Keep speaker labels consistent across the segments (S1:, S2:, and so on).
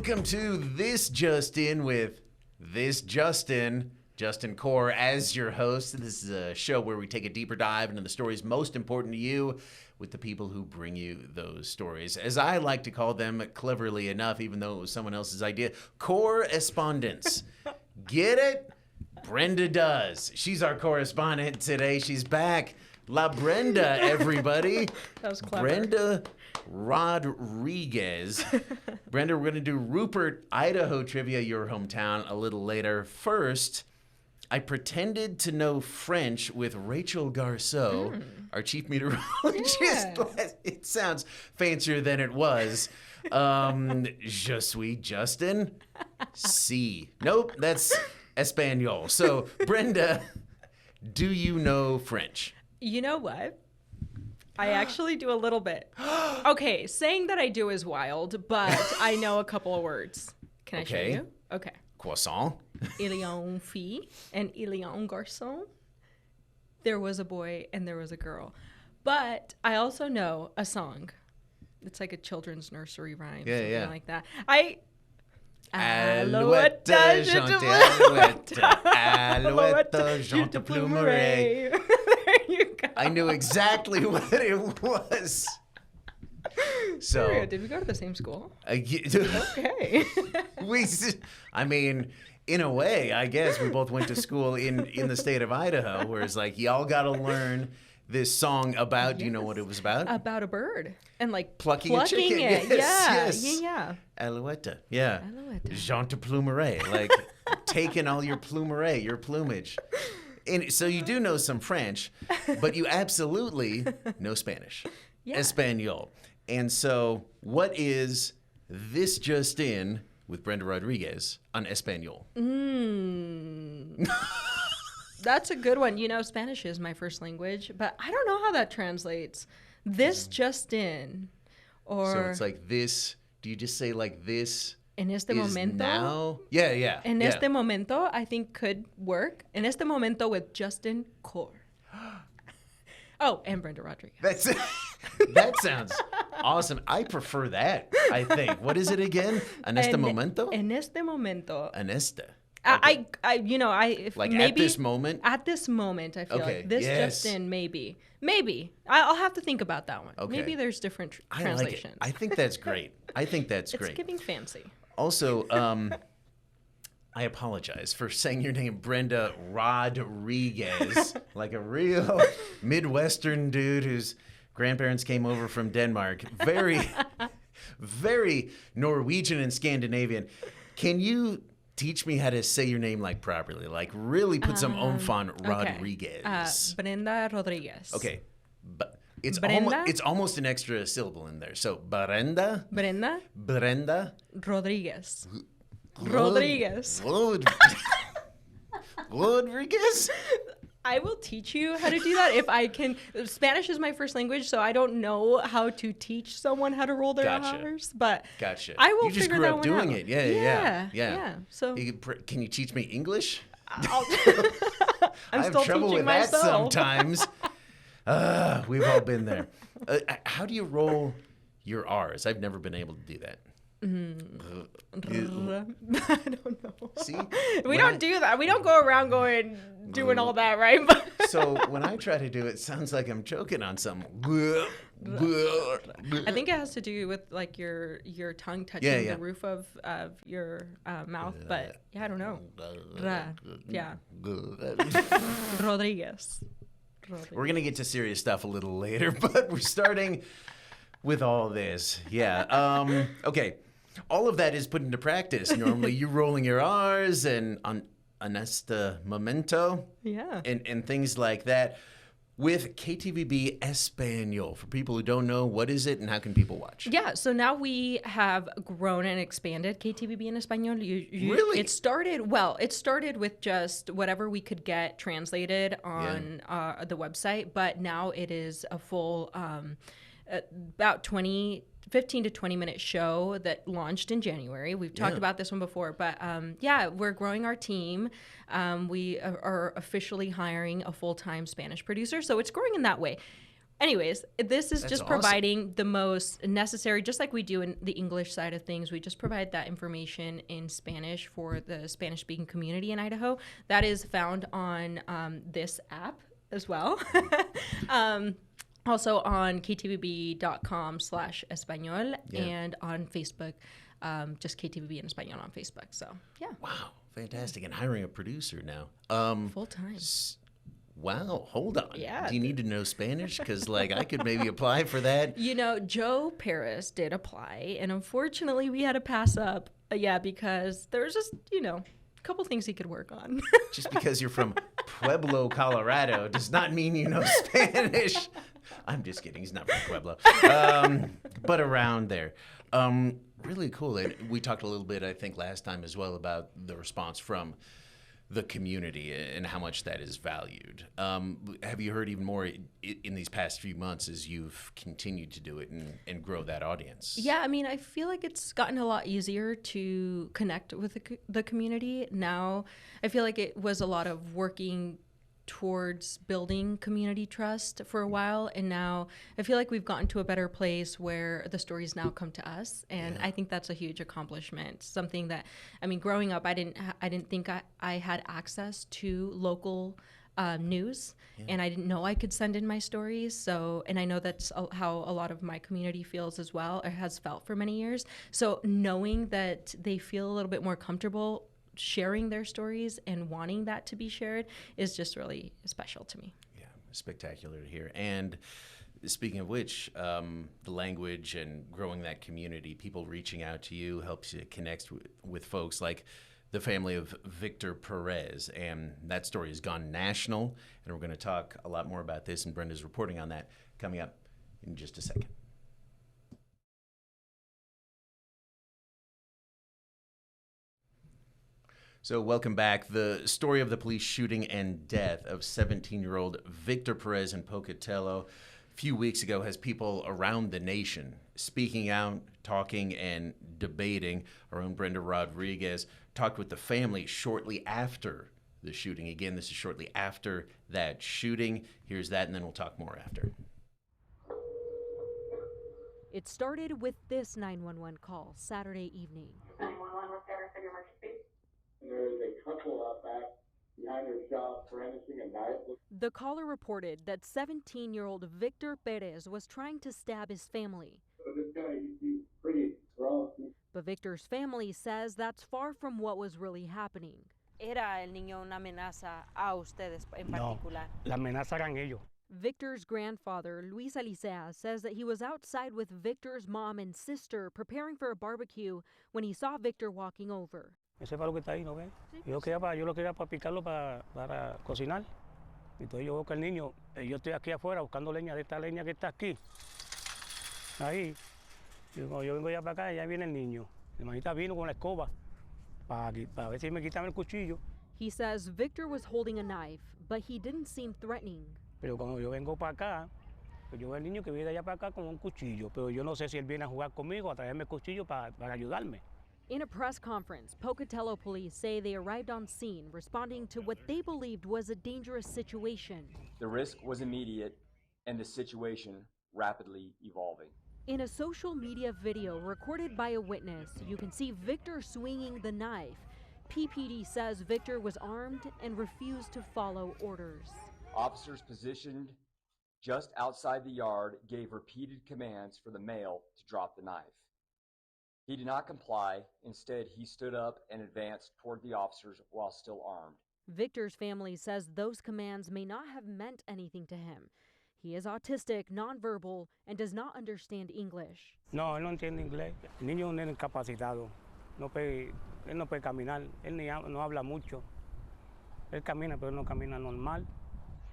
S1: Welcome to This Just In with This JustIN. Justin Core as your host. This is a show where we take a deeper dive into the stories most important to you with the people who bring you those stories. As I like to call them, cleverly enough, even though it was someone else's idea, correspondents. Get it? Brenda does. She's our correspondent today. She's back. La Brenda, everybody.
S2: That was clever.
S1: Brenda Rodriguez. Brenda, we're going to do Rupert, Idaho trivia, your hometown, a little later. First, I pretended to know French with Rachel Garceau, our chief meteorologist.
S2: Yeah.
S1: It sounds fancier than it was. Je suis Justin. Si. Nope, that's Espanol. So, Brenda, do you know French?
S2: You know what? I actually do a little bit. Okay, saying that I do is wild, but I know a couple of words. Can I show you? Okay.
S1: Croissant.
S2: Il y a une fille and il y a un garçon. There was a boy and there was a girl. But I also know a song. It's like a children's nursery rhyme, something like that.
S1: Alouette, chante alouette, alouette, chante plumeray.
S2: There you go.
S1: I knew exactly what it was. So,
S2: did we go to the same school?
S1: Okay. I mean, in a way, I guess we both went to school in the state of Idaho, where it's like, y'all got to learn this song about, do you know what it was about?
S2: About a bird. And like
S1: plucking a chicken.
S2: It.
S1: Yeah. Alouette. Yeah.
S2: Alouette.
S1: Chante plumeray. Like taking all your plumeray, your plumage. And so you do know some French, but you absolutely know Spanish.
S2: Yeah.
S1: Espanol. And so what is This Just In with Brenda Rodriguez on Espanol?
S2: That's a good one. You know, Spanish is my first language, but I don't know how that translates. This just in. Or
S1: so it's like this. Do you just say like this?
S2: En este
S1: is
S2: momento.
S1: Now? Yeah.
S2: En este momento, I think could work. En este momento with Justin Core. Oh, and Brenda Rodriguez.
S1: That sounds awesome. I prefer that, I think. What is it again? En este momento?
S2: En este momento.
S1: En este.
S2: Okay. If
S1: like
S2: maybe
S1: at this moment?
S2: At this moment, I feel like this just in, maybe. I'll have to think about that one.
S1: Okay.
S2: Maybe there's different translations.
S1: I think that's great. It's
S2: great. It's giving fancy.
S1: Also, I apologize for saying your name, Brenda Rodriguez, like a real Midwestern dude whose grandparents came over from Denmark. Very, very Norwegian and Scandinavian. Can you teach me how to say your name like properly? Like really put some oomph on Rodriguez.
S2: Okay. Brenda Rodriguez.
S1: Okay. But it's
S2: Brenda?
S1: It's almost an extra syllable in there. So Brenda
S2: Rodriguez. Rodriguez.
S1: Rodriguez?
S2: I will teach you how to do that if I can. Spanish is my first language, so I don't know how to teach someone how to roll their R's. But I will figure that one out.
S1: You just grew up doing it.
S2: Yeah. So
S1: can you teach me English?
S2: I'm
S1: I have
S2: still
S1: trouble
S2: teaching
S1: with
S2: myself.
S1: that sometimes. We've all been there. How do you roll your R's? I've never been able to do that.
S2: I don't know.
S1: See?
S2: We don't do that. We don't go around doing all that, right?
S1: So when I try to do it, it sounds like I'm choking on something.
S2: I think it has to do with like your tongue touching the roof of your mouth, but yeah, I don't know. Rodriguez.
S1: We're going to get to serious stuff a little later, but we're starting with all this. Yeah. Okay. All of that is put into practice. Normally, you rolling your R's and en este momento.
S2: Yeah.
S1: And things like that. With KTVB Espanol. For people who don't know, what is it and how can people watch?
S2: Yeah, so now we have grown and expanded KTVB in Espanol.
S1: Really?
S2: It started with just whatever we could get translated on the website, but now it is a full about 15 to 20 minute show that launched in January. We've talked about this one before, but we're growing our team. We are officially hiring a full-time Spanish producer, so it's growing in that way. Anyways, this is
S1: That's
S2: just
S1: awesome.
S2: providing the most necessary, just like we do in the English side of things. We just provide that information in Spanish for the Spanish-speaking community in Idaho. That is found on this app as well. Also on ktvb.com/español and on Facebook, just KTVB in Español on Facebook. So, yeah.
S1: Wow, fantastic. And hiring a producer now.
S2: Full time.
S1: Wow, hold on.
S2: Yeah.
S1: Do you need to know Spanish? Because, like, I could maybe apply for that.
S2: You know, Joe Perez did apply, and unfortunately we had to pass up. Because there's just, a couple things he could work on.
S1: Just because you're from Pueblo, Colorado, does not mean you know Spanish. I'm just kidding. He's not from Pueblo. But around there. Really cool. And we talked a little bit, I think, last time as well about the response from the community and how much that is valued. Have you heard even more in these past few months as you've continued to do it and grow that audience?
S2: Yeah, I mean, I feel like it's gotten a lot easier to connect with the community. Now, I feel like it was a lot of working towards building community trust for a while, and now I feel like we've gotten to a better place where the stories now come to us, and I think that's a huge accomplishment. Something that, I mean, growing up, I didn't think I had access to local news, and I didn't know I could send in my stories. So, and I know that's how a lot of my community feels as well, or has felt for many years. So knowing that they feel a little bit more comfortable sharing their stories and wanting that to be shared is just really special to me.
S1: Yeah, spectacular to hear. And speaking of which, the language and growing that community, people reaching out to you helps you connect with folks like the family of Victor Perez. And that story has gone national, and we're going to talk a lot more about this, and Brenda's reporting on that coming up in just a second. So welcome back. The story of the police shooting and death of 17-year-old Victor Perez in Pocatello a few weeks ago has people around the nation speaking out, talking, and debating. Our own Brenda Rodriguez talked with the family shortly after the shooting. Again, this is shortly after that shooting. Here's that, and then we'll talk more after.
S3: It started with this 911 call Saturday evening.
S4: 911, what's the address of your emergency?
S5: There's a couple out back behind their shop brandishing a knife.
S3: The caller reported that 17-year-old Victor Perez was trying to stab his family.
S5: So this guy, he's pretty rough.
S3: But Victor's family says that's far from what was really happening.
S6: ¿Era el niño una amenaza a ustedes en particular?
S7: No, la amenaza eran ellos.
S3: Victor's grandfather, Luis Alicea, says that he was outside with Victor's mom and sister preparing for a barbecue when he saw Victor walking over.
S7: Ese palo que está ahí, ¿no ves? Yo lo quería para picarlo para cocinar. Entonces yo veo que el niño, yo estoy aquí afuera buscando leña de esta leña que está aquí. Ahí. Y cuando yo vengo ya para acá, ya viene el niño. Mi hermanita vino con la escoba para ver si me quitaban el cuchillo.
S3: He says Victor was holding a knife, but he didn't seem threatening.
S7: Pero cuando yo vengo para acá, pues yo veo al niño que viene de allá para acá con un cuchillo. Pero yo no sé si él viene a jugar conmigo, a traerme el cuchillo para ayudarme.
S3: In a press conference, Pocatello Police say they arrived on scene responding to what they believed was a dangerous situation.
S8: The risk was immediate and the situation rapidly evolving.
S3: In a social media video recorded by a witness, you can see Victor swinging the knife. PPD says Victor was armed and refused to follow orders.
S8: Officers positioned just outside the yard gave repeated commands for the male to drop the knife. He did not comply. Instead, he stood up and advanced toward the officers while still armed.
S3: Victor's family says those commands may not have meant anything to him. He is autistic, nonverbal, and does not understand English.
S7: No, él no entiende inglés. El niño es un incapacitado. Él no puede caminar. Él no habla mucho. Él camina, pero no camina normal.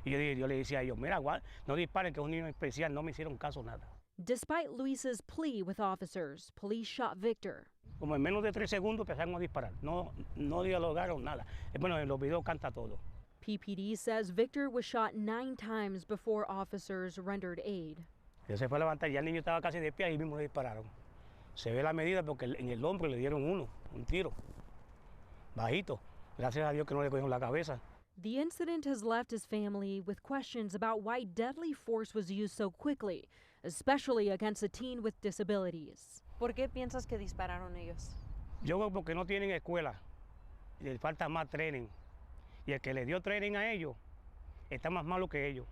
S7: Y yo le decía a ellos, mira, no disparen, que es un niño especial. No me hicieron caso nada.
S3: Despite Luis's plea with officers, police shot Victor.
S7: Como en menos de 3 segundos empezaron a disparar. No dialogaron nada. Bueno, en los videos canta todo.
S3: PPD says Victor was shot 9 times before officers rendered aid.
S7: Él se fue a levantar, ya el niño estaba casi de pie, ahí mismo le dispararon. Se ve la medida porque en el hombro le dieron un tiro. Bajito. Gracias a Dios que no le cogieron la cabeza.
S3: The incident has left his family with questions about why deadly force was used so quickly, especially against a teen with disabilities.
S6: ¿Por qué piensas que dispararon ellos?
S7: Yo creo porque no tienen escuela, les falta más training. Y el que le dio training a ellos está más malo que ellos.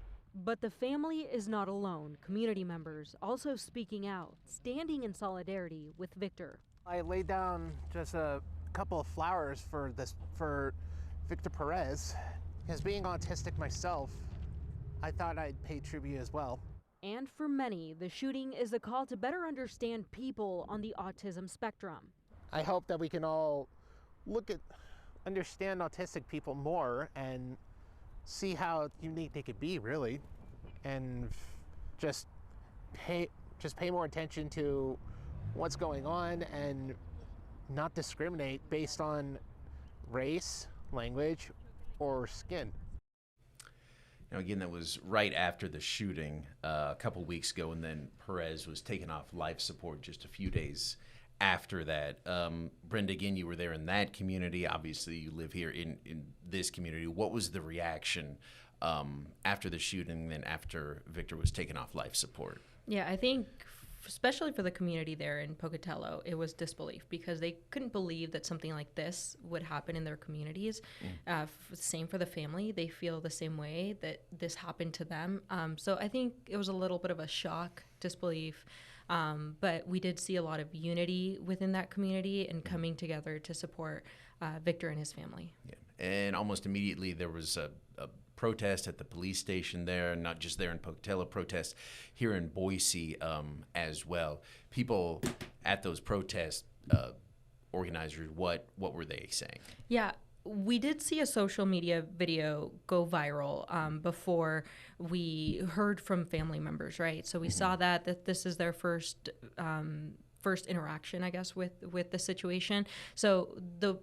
S3: But the family is not alone. Community members also speaking out, standing in solidarity with Victor.
S9: I laid down just a couple of flowers for Victor Perez, because being autistic myself, I thought I'd pay tribute as well.
S3: And for many, the shooting is a call to better understand people on the autism spectrum.
S9: I hope that we can all understand autistic people more and see how unique they could be, really, and just pay more attention to what's going on and not discriminate based on race, language, or skin.
S1: Now, again, that was right after the shooting a couple weeks ago, and then Perez was taken off life support just a few days after that. Brenda, again, you were there in that community. Obviously, you live here in this community. What was the reaction after the shooting, then after Victor was taken off life support?
S2: Yeah, I think especially for the community there in Pocatello, it was disbelief because they couldn't believe that something like this would happen in their communities. Same for the family. They feel the same way that this happened to them. So I think it was a little bit of a shock, disbelief. But we did see a lot of unity within that community and coming together to support Victor and his family.
S1: Yeah. And almost immediately there was a protest at the police station there, not just there in Pocatello, protests here in Boise as well. People at those protests, organizers, what were they saying?
S2: Yeah. We did see a social media video go viral before we heard from family members, right? So we saw that this is their first interaction, I guess, with the situation. So the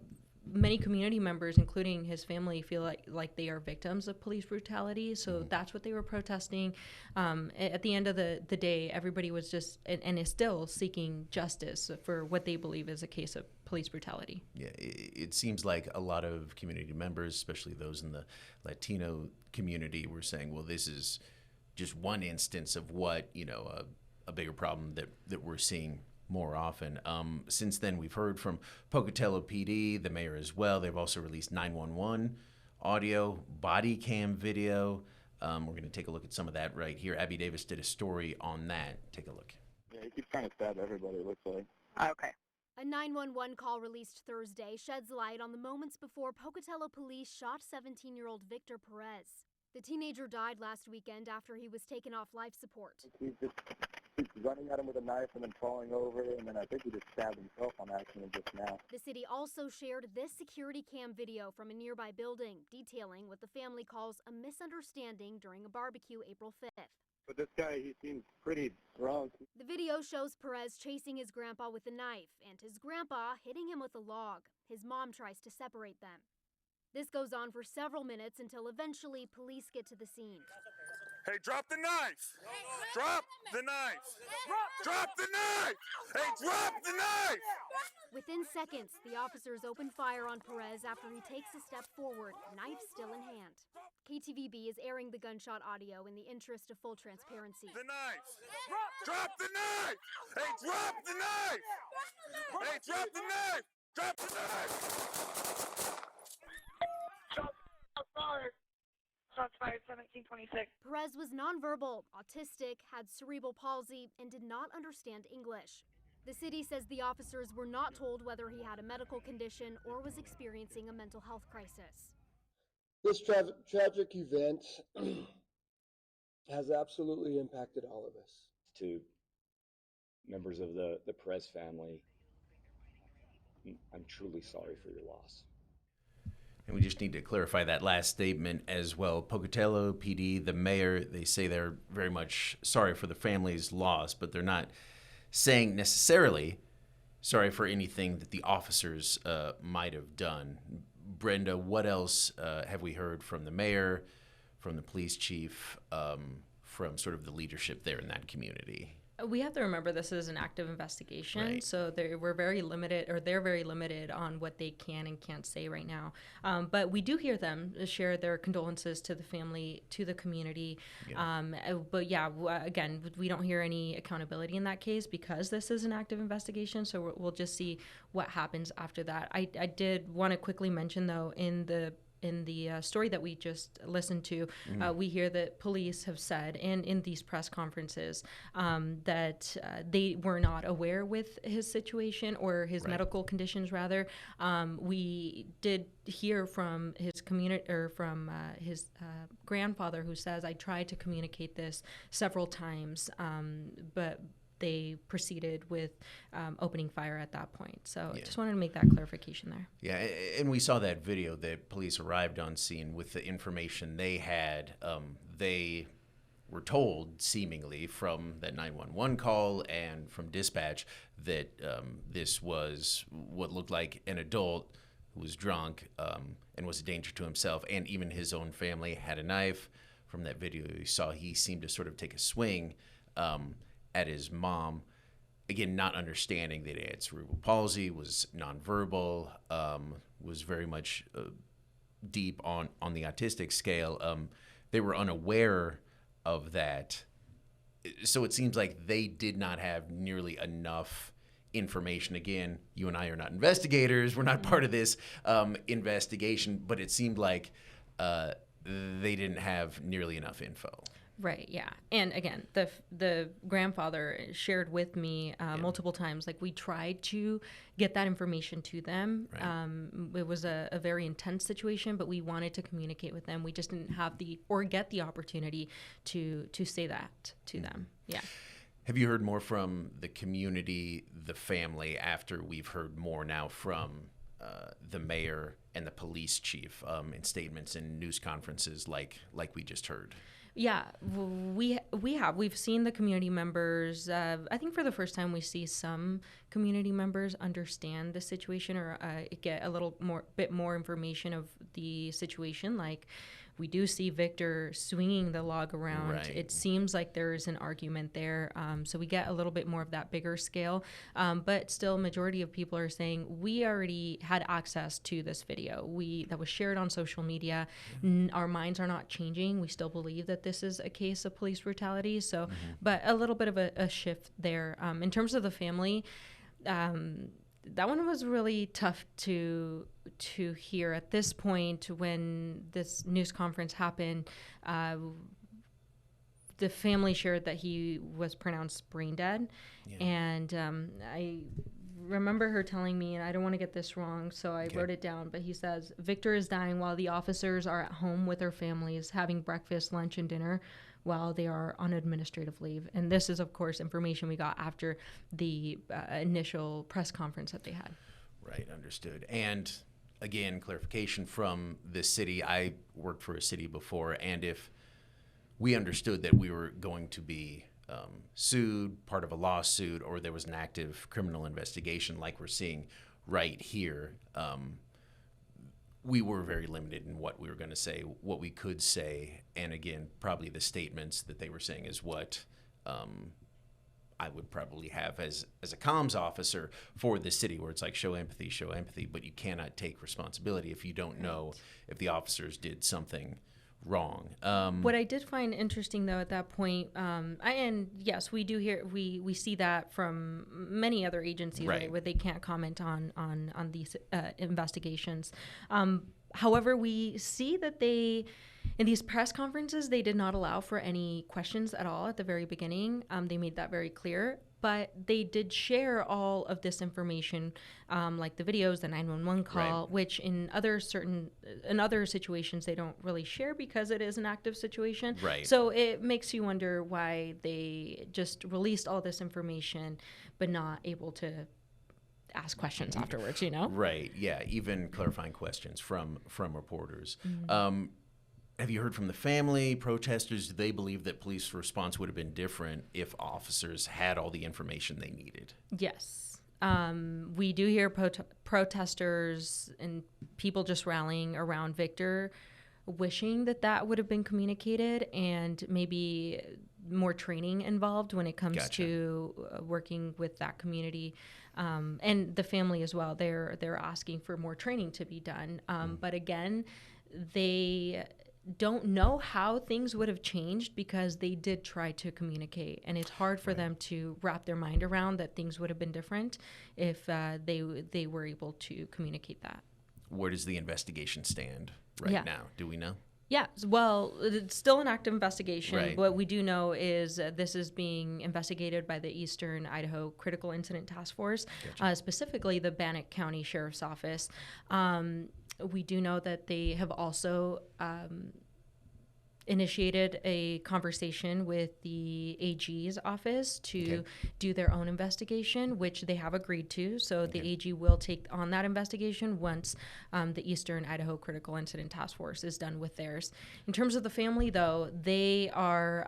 S2: many community members, including his family, feel like they are victims of police brutality. So that's what they were protesting. At the end of the day, everybody was just and is still seeking justice for what they believe is a case of police brutality. Yeah,
S1: it seems like a lot of community members, especially those in the Latino community, were saying, well, this is just one instance of what, a bigger problem that we're seeing more often. Since then, we've heard from Pocatello PD, the mayor as well. They've also released 911 audio, body cam video. We're going to take a look at some of that right here. Abby Davis did a story on that. Take a look.
S5: Yeah, he keeps trying to stab everybody, it looks like.
S10: Okay. A 911 call released Thursday sheds light on the moments before Pocatello Police shot 17-year-old Victor Perez. The teenager died last weekend after he was taken off life support.
S5: He just keeps running at him with a knife and then falling over, and then I think he just stabbed himself on accident just now.
S10: The city also shared this security cam video from a nearby building, detailing what the family calls a misunderstanding during a barbecue April 5th.
S5: But this guy, he seems pretty drunk.
S10: The video shows Perez chasing his grandpa with a knife, and his grandpa hitting him with a log. His mom tries to separate them. This goes on for several minutes until eventually police get to the scene.
S11: Hey, drop the knife! Drop the knife! Drop the knife! Hey, drop the knife!
S10: Within seconds, the officers open fire on Perez after he takes a step forward, knife still in hand. KTVB is airing the gunshot audio in the interest of full transparency.
S11: The knife! Drop the knife! Hey, drop the knife! Hey, drop the knife! Drop the knife!
S10: Shots fired, 1726. Perez was nonverbal, autistic, had cerebral palsy, and did not understand English. The city says the officers were not told whether he had a medical condition or was experiencing a mental health crisis.
S12: This tragic event has absolutely impacted all of us.
S8: To members of the Perez family, I'm truly sorry for your loss.
S1: And we just need to clarify that last statement as well. Pocatello PD, the mayor, they say they're very much sorry for the family's loss, but they're not saying necessarily sorry for anything that the officers might have done. Brenda, what else have we heard from the mayor, from the police chief, from sort of the leadership there in that community?
S2: We have to remember this is an active investigation,
S1: Right.
S2: so they're very limited on what they can and can't say right now. But we do hear them share their condolences to the family, to the community.
S1: Yeah.
S2: But yeah, again, we don't hear any accountability in that case because this is an active investigation. So we'll just see what happens after that. I did want to quickly mention though, in the story that we just listened to, we hear that police have said, and in these press conferences, that they were not aware with his situation or his medical conditions. Rather, we did hear from his community or from his grandfather, who says, "I tried to communicate this several times, but." They proceeded with opening fire at that point. So I just wanted to make that clarification there.
S1: Yeah, and we saw that video that police arrived on scene with the information they had. They were told, seemingly, from that 911 call and from dispatch that this was what looked like an adult who was drunk and was a danger to himself and even his own family, had a knife. From that video you saw, he seemed to sort of take a swing at his mom, again, not understanding that he had cerebral palsy, was nonverbal, was very much deep on the autistic scale. They were unaware of that. So it seems like they did not have nearly enough information. Again, you and I are not investigators. We're not part of this investigation, but it seemed like they didn't have nearly enough info.
S2: Right. Yeah. And again, the grandfather shared with me multiple times, like, we tried to get that information to them. Right. It was a very intense situation, but we wanted to communicate with them. We just didn't have get the opportunity to say that to them. Yeah.
S1: Have you heard more from the community, the family, after we've heard more now from the mayor and the police chief in statements and news conferences like we just heard?
S2: Yeah, we've seen the community members. I think for the first time we see some community members understand the situation or get a bit more information of the situation. Like, we do see Victor swinging the log around. Right. It seems like there's an argument there. So we get a little bit more of that bigger scale. But still, majority of people are saying we already had access to this video. That was shared on social media. Our minds are not changing. We still believe that this is a case of police brutality. So, but a little bit of a shift there. In terms of the family, that one was really tough to hear at this point. When this news conference happened, the family shared that he was pronounced brain dead. Yeah. And I remember her telling me, and I don't want to get this wrong, so I wrote it down, but he says, Victor is dying while the officers are at home with their families having breakfast, lunch, and dinner while they are on administrative leave. And this is, of course, information we got after the initial press conference that they had.
S1: Right, understood. And again, clarification from this city. I worked for a city before, and if we understood that we were going to be sued, part of a lawsuit, or there was an active criminal investigation like we're seeing right here, we were very limited in what we were going to say, what we could say. And again, probably the statements that they were saying is what I would probably have as a comms officer for the city, where it's like, show empathy, but you cannot take responsibility if you don't know if the officers did something wrong.
S2: What I did find interesting, though, at that point, and yes, we do hear, we see that from many other agencies, right, where they can't comment on these investigations. However, we see that in these press conferences, they did not allow for any questions at all at the very beginning. They made that very clear. But they did share all of this information, like the videos, the 911 call, right, which in other situations they don't really share because it is an active situation.
S1: Right.
S2: So it makes you wonder why they just released all this information, but not able to ask questions afterwards.
S1: Right. Yeah. Even clarifying questions from reporters. Mm-hmm. Have you heard from the family, protesters? Do they believe that police response would have been different if officers had all the information they needed?
S2: Yes. We do hear protesters and people just rallying around Victor wishing that that would have been communicated and maybe more training involved when it comes to working with that community. And the family as well, they're asking for more training to be done. But again, they don't know how things would have changed because they did try to communicate, and it's hard for them to wrap their mind around that things would have been different if they were able to communicate that.
S1: Where does the investigation stand right now? Do we know?
S2: Yeah, well, it's still an active investigation.
S1: Right.
S2: What we do know is this is being investigated by the Eastern Idaho Critical Incident Task Force, specifically the Bannock County Sheriff's Office. We do know that they have also initiated a conversation with the AG's office to do their own investigation, which they have agreed to. So the AG will take on that investigation once the Eastern Idaho Critical Incident Task Force is done with theirs. In terms of the family, though, they are...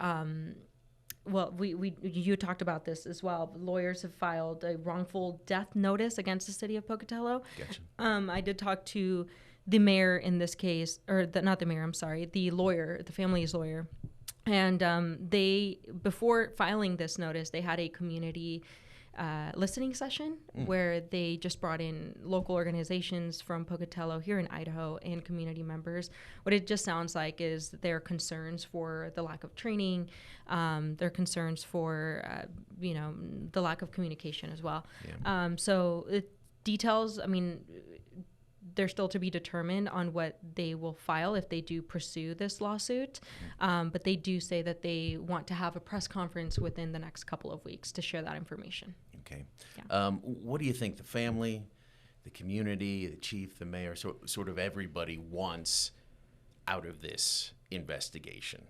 S2: well, you talked about this as well. Lawyers have filed a wrongful death notice against the city of Pocatello. I did talk to the mayor in this case, or not the mayor, I'm sorry, the lawyer, the family's lawyer. And they, before filing this notice, they had a community listening session where they just brought in local organizations from Pocatello here in Idaho and community members. What it just sounds like is their concerns for the lack of training, their concerns for, the lack of communication as well. Details, I mean, they're still to be determined on what they will file if they do pursue this lawsuit. But they do say that they want to have a press conference within the next couple of weeks to share that information.
S1: Okay. Yeah. What do you think the family, the community, the chief, the mayor, sort of everybody wants out of this investigation?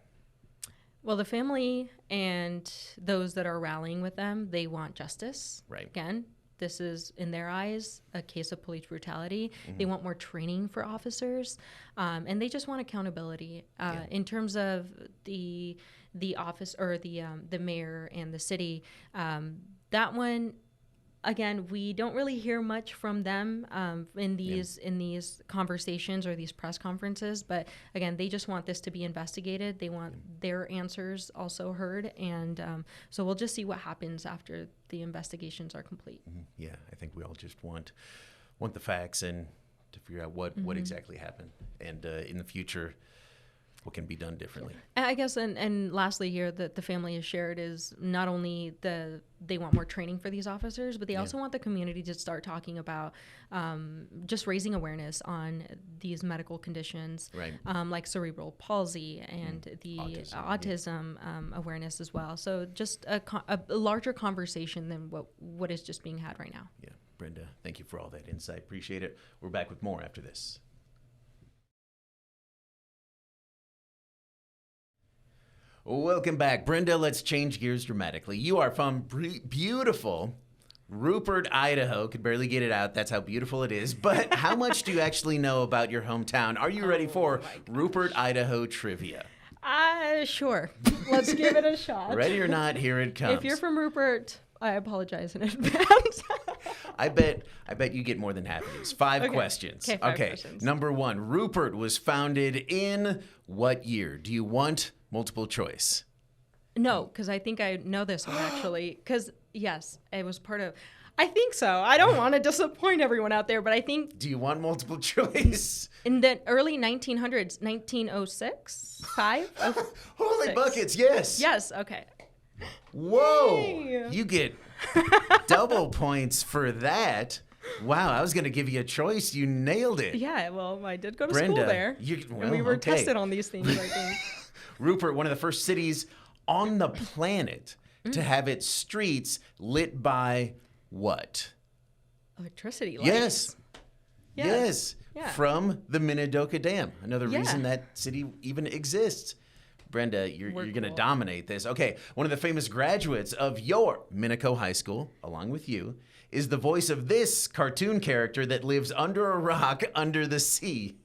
S2: Well, the family and those that are rallying with them, they want justice.
S1: Right.
S2: Again, this is, in their eyes, a case of police brutality. They want more training for officers, and they just want accountability. In terms of the office or the mayor and the city, that one, again, we don't really hear much from them in these conversations or these press conferences. But again, they just want this to be investigated. They want their answers also heard, and so we'll just see what happens after the investigations are complete.
S1: Yeah, I think we all just want the facts and to figure out what exactly happened, and in the future, what can be done differently.
S2: I guess, and lastly here, that the family has shared is not only they want more training for these officers, but they also want the community to start talking about just raising awareness on these medical conditions, like cerebral palsy and the autism awareness as well. So just a larger conversation than what is just being had right now.
S1: Yeah, Brenda, thank you for all that insight. Appreciate it. We're back with more after this. Welcome back. Brenda, let's change gears dramatically. You are from beautiful Rupert, Idaho. Could barely get it out. That's how beautiful it is. But how much do you actually know about your hometown? Are you ready for Rupert, Idaho trivia?
S2: Sure. Let's give it a shot.
S1: Ready or not, here it comes.
S2: If you're from Rupert, I apologize in advance.
S1: I bet you get more than half of these. Five questions.
S2: Okay, five questions.
S1: Number one, Rupert was founded in what year? Do you want multiple choice?
S2: No, because I think I know this one actually. Because, yes, it was part of... I think so. I don't want to disappoint everyone out there, but I think...
S1: Do you want multiple choice?
S2: In the early 1900s, 1906? 5?
S1: Holy 6. Buckets, yes.
S2: Yes, okay.
S1: Whoa.
S2: Yay.
S1: You get double points for that. Wow, I was going to give you a choice. You nailed it.
S2: Yeah, well, I did go to
S1: Brenda,
S2: school there. And we were tested on these things, I think.
S1: Rupert, one of the first cities on the planet to have its streets lit by what?
S2: Electricity lights.
S1: Yes. Yes.
S2: Yeah.
S1: From the Minidoka Dam. Another reason that city even exists. Brenda, you're going to dominate this. Okay, one of the famous graduates of your Minico High School, along with you, is the voice of this cartoon character that lives under a rock under the sea.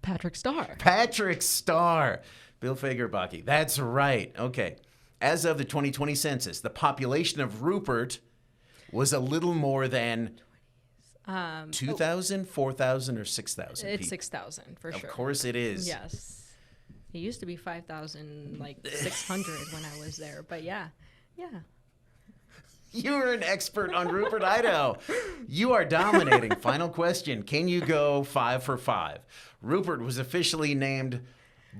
S2: Patrick Starr.
S1: Patrick Starr. Bill Fagerbaki. That's right. Okay. As of the 2020 census, the population of Rupert was a little more than 2,000, 4,000, or 6,000
S2: It's
S1: people.
S2: 6,000 for sure.
S1: Of course it is.
S2: Yes. It used to be 5,600 when I was there, but yeah.
S1: You are an expert on Rupert, Idaho. You are dominating. Final question. Can you go 5 for 5? Rupert was officially named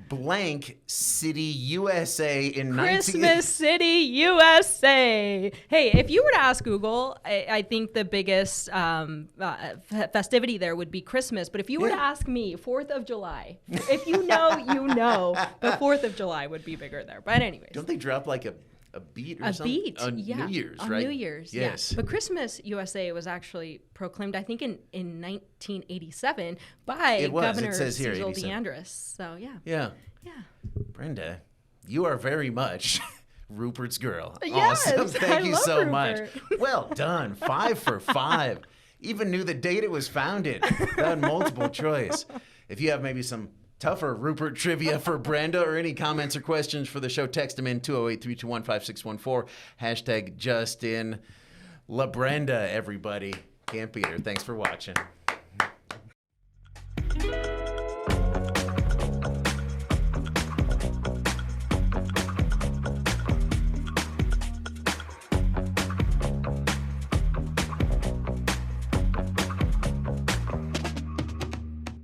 S1: blank City, USA in
S2: Christmas City, USA. Hey, if you were to ask Google, I think the biggest festivity there would be Christmas. But if you were to ask me, 4th of July, if you know, you know, the 4th of July would be bigger there. But anyways.
S1: Don't they drop like a beat or something?
S2: A beat,
S1: on
S2: yeah.
S1: New Year's,
S2: on
S1: right?
S2: New Year's,
S1: yes.
S2: Yeah. But Christmas USA was actually proclaimed, I think, in 1987 by Governor Cecil DeAndres. So, yeah.
S1: Yeah.
S2: Yeah.
S1: Brenda, you are very much Rupert's girl.
S2: Yes,
S1: awesome. Thank you so
S2: Rupert.
S1: much. Well done. 5 for 5. Even knew the date it was founded. That multiple choice. If you have maybe some tougher Rupert trivia for Brenda or any comments or questions for the show, text them in 208-321-5614. #JustIn. La Brenda, everybody. Can't beat her. Thanks for watching.